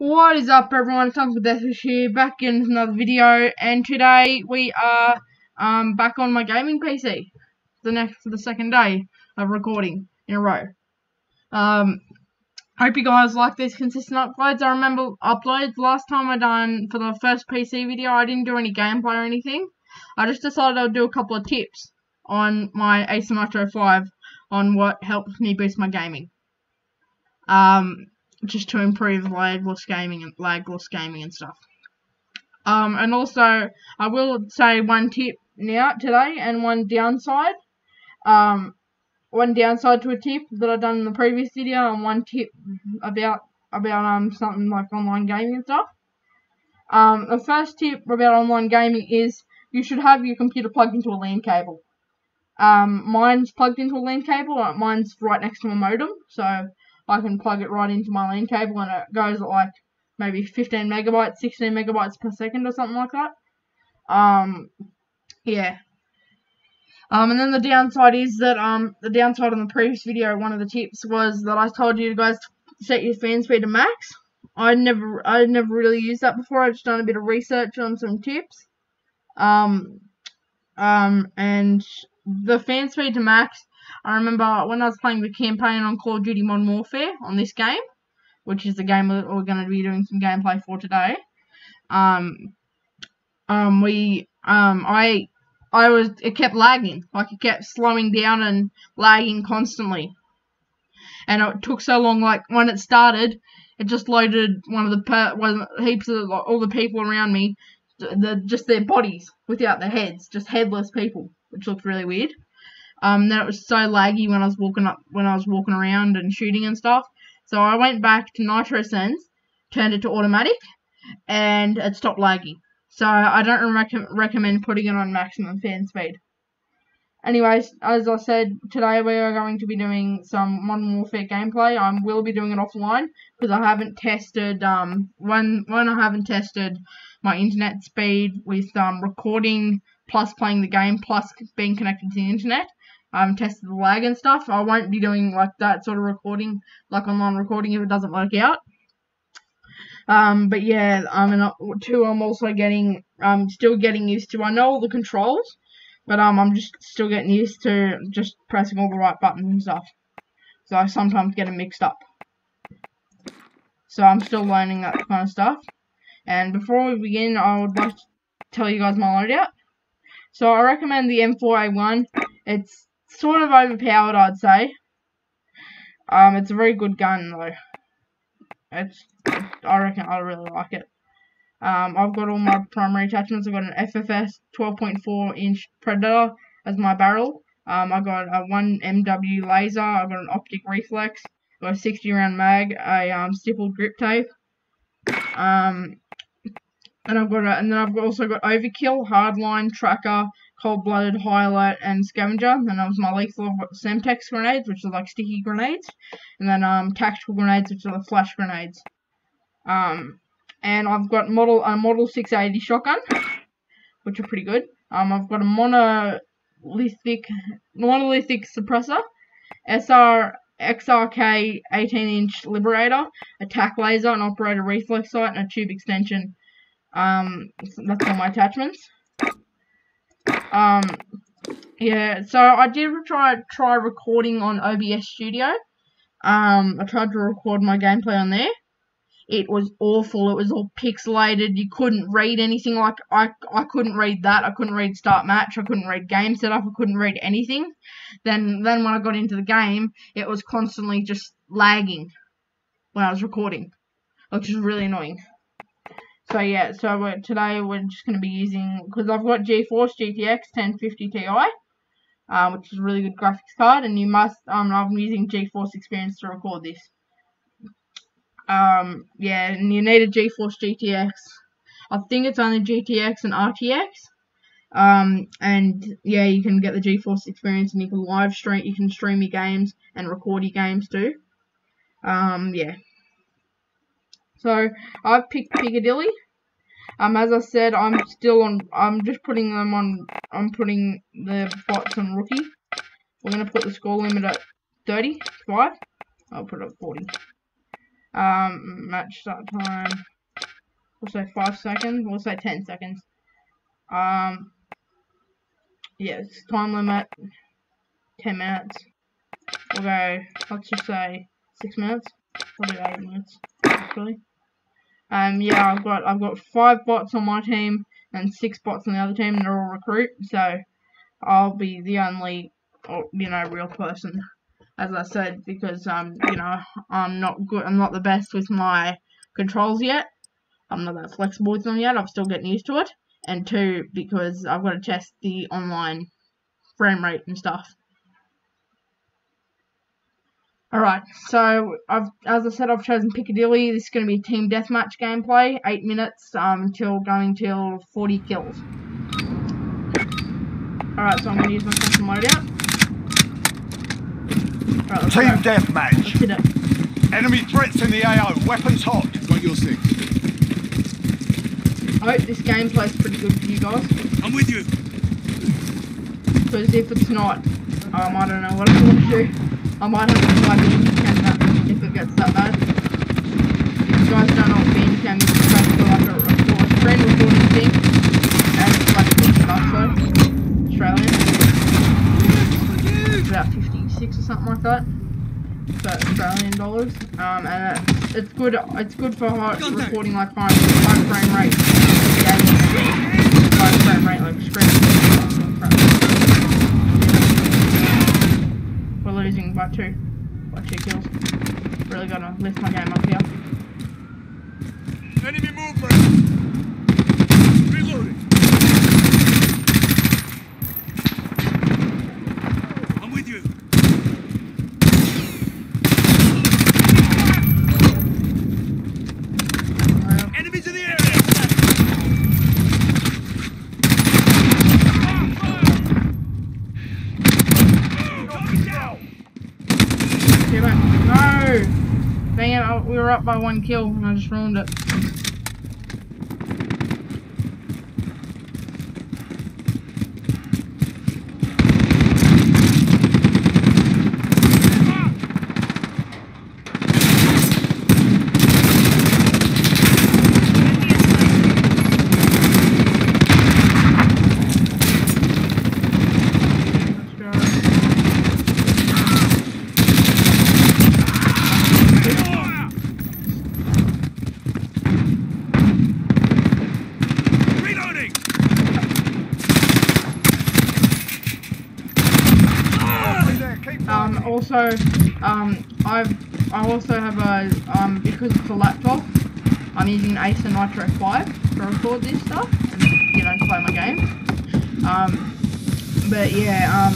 What is up, everyone? It's Uncle Deathwish here, back in another video, and today we are back on my gaming PC for the second day of recording in a row. Hope you guys like these consistent uploads. I remember uploads last time I done for the first PC video. I didn't do any gameplay or anything. I just decided I would do a couple of tips on my Ace Nitro 5 on what helps me boost my gaming. Just to improve lagless gaming and stuff. And also, I will say one tip now today and one downside. One downside to a tip that I've done in the previous video, and one tip about something like online gaming and stuff. The first tip about online gaming is you should have your computer plugged into a LAN cable. Mine's plugged into a LAN cable. Mine's right next to a modem, so I can plug it right into my LAN cable, and it goes at like maybe 15 megabytes, 16 megabytes per second or something like that. Yeah. And then the downside is that the downside on the previous video, one of the tips was that I told you guys to set your fan speed to max. I never really used that before. I've just done a bit of research on some tips. And the fan speed to max, I remember when I was playing the campaign on Call of Duty Modern Warfare on this game, which is the game that we're going to be doing some gameplay for today. It kept lagging, like it kept slowing down and lagging constantly. And it took so long, like when it started, it just loaded heaps of all the people around me, just their bodies without their heads, just headless people, which looked really weird. Then it was so laggy when I was walking around and shooting and stuff. So I went back to NitroSense, turned it to automatic, and it stopped lagging. So I don't recommend putting it on maximum fan speed. Anyways, as I said, today we are going to be doing some Modern Warfare gameplay. I will be doing it offline because I haven't tested when I haven't tested my internet speed with recording plus playing the game plus being connected to the internet. I haven't tested the lag and stuff. I won't be doing like that sort of recording, like online recording, if it doesn't work out. But yeah, I'm also still getting used to. I know all the controls, but I'm just still getting used to just pressing all the right buttons and stuff. So I sometimes get them mixed up. So I'm still learning that kind of stuff. And before we begin, I would like to tell you guys my loadout. So I recommend the M4A1. It's sort of overpowered, I'd say. It's a very good gun though. I reckon I really like it. I've got all my primary attachments. I've got an FFS 12.4 inch Predator as my barrel. I got a 1 MW laser. I've got an optic reflex. I've got a 60 round mag. A stippled grip tape. And I've also got Overkill, Hardline, Tracker, Cold-Blooded, High Alert, and Scavenger. And then that was my lethal. I've got Semtex grenades, which are like sticky grenades, and then tactical grenades, which are the flash grenades. And I've got a Model 680 shotgun, which are pretty good. I've got a monolithic suppressor, XRK 18-inch Liberator, a tac laser, an operator reflex sight, and a tube extension. That's all my attachments. Yeah, so I did try recording on OBS Studio. I tried to record my gameplay on there. It was awful. It was all pixelated. You couldn't read anything. Like I couldn't read that. I couldn't read start match. I couldn't read game setup. I couldn't read anything. Then when I got into the game, it was constantly just lagging when I was recording, which is really annoying. So yeah, today we're just going to be using, because I've got GeForce GTX 1050 Ti, which is a really good graphics card, and I'm using GeForce Experience to record this. Yeah, and you need a GeForce GTX. I think it's only GTX and RTX. And yeah, you can get the GeForce Experience, and you can stream your games and record your games too. Yeah. So I've picked Piccadilly. As I said, I'm just putting them on. I'm putting the bots on rookie. We're gonna put the score limit at 35. I'll put it at 40. Match start time. We'll say 5 seconds. We'll say 10 seconds. Yes, time limit 10 minutes. We'll go, let's just say 6 minutes. We'll do 8 minutes, actually. Yeah, I've got 5 bots on my team and 6 bots on the other team, and they're all recruit, so I'll be the only, real person, as I said, because I'm not good. I'm not the best with my controls yet. I'm not that flexible with them yet. I'm still getting used to it. And 2, because I've got to test the online frame rate and stuff. Alright, so as I said, I've chosen Piccadilly. This is going to be a team deathmatch gameplay, 8 minutes going till 40 kills. Alright, so I'm going to use my custom loadout. Right, team deathmatch. Let's hit it. Enemy threats in the AO. Weapons hot. Got your 6. I hope this gameplay is pretty good for you guys. I'm with you. Because if it's not, I don't know what I'm going to do. I might have to plug in cam if it gets that bad. If you guys don't know what bean cam is, it's basically like a screen recording thing. And it's like $50 though. Australian. It's about 56 or something like that. So Australian dollars. And it's good for recording like high frame rate gaming. High frame rate like screen. We're losing by 2 kills. Really gotta lift my game up here. Enemy movement. Reloading. I'm with you. Enemies in the area. No! Dang it, we were up by 1 kill and I just ruined it. I also have a, because it's a laptop, I'm using Acer Nitro 5 to record this stuff and, to play my games. But yeah,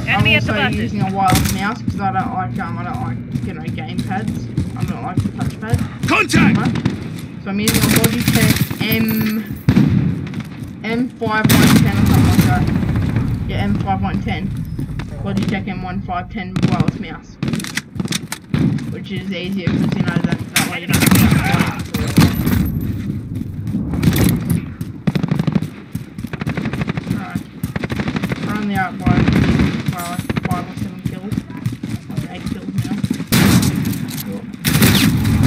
I'm also using a wireless mouse because I don't like, game pads. I don't like the touchpad. Contact! So I'm using a Logitech M5110 or something like that. Yeah, M5110. Logitech M1510 wireless mouse. Which is easier because that way you don't have to Alright. We're only out by like 5 or 7 kills. Like 8 kills now.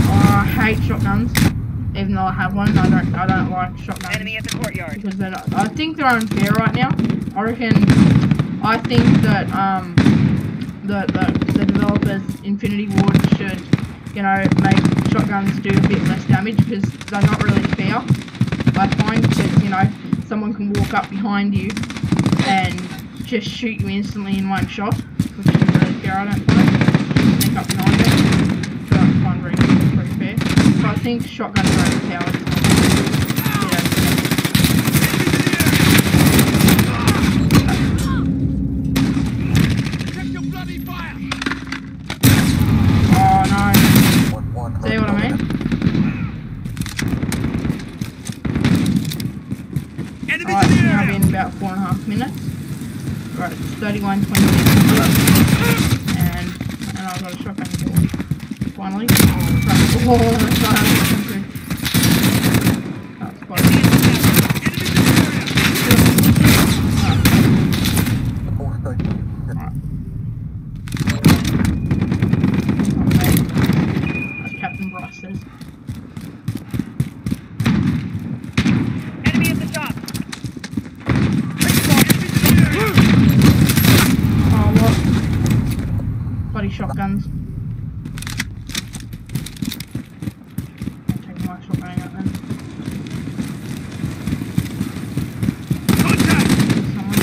Oh, I hate shotguns. Even though I have one, I don't like shotguns. Enemy at the courtyard. Because I think they're unfair right now. I think that the developers, Infinity Ward, should, make shotguns do a bit less damage because they're not really fair. I find because, someone can walk up behind you and just shoot you instantly in one shot, which is really fair, I don't find. Sneak up behind you. So I find pretty fair. But I think shotguns are overpowered. See what I mean? Alright, it's now been about 4.5 minutes. Right, it's 31:26. And I've got a shotgun kill. Finally. Oh, that's not how it's going through. That's close. Alright. That's Captain Bryce. shotguns. I'll take my shotgun out then. Contact! Someone.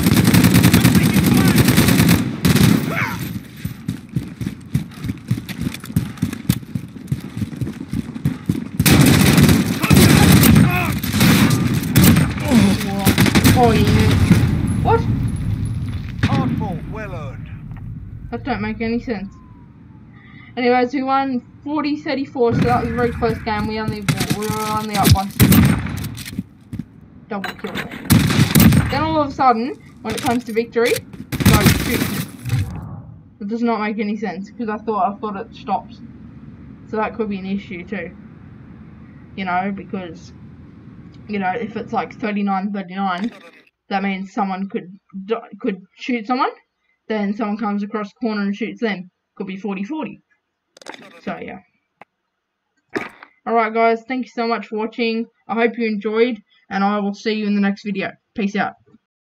Oh yeah. What? Hard fought, well earned. That don't make any sense. Anyways, we won 40-34, so that was a very close game. We were only up by 6. Double kill. Then all of a sudden, when it comes to victory, no shoot. It does not make any sense because I thought it stopped. So that could be an issue too. You know, because if it's like 39-39, that means someone could shoot someone. Then someone comes across the corner and shoots them. Could be 40-40. So yeah. Alright guys, thank you so much for watching. I hope you enjoyed, and I will see you in the next video. Peace out.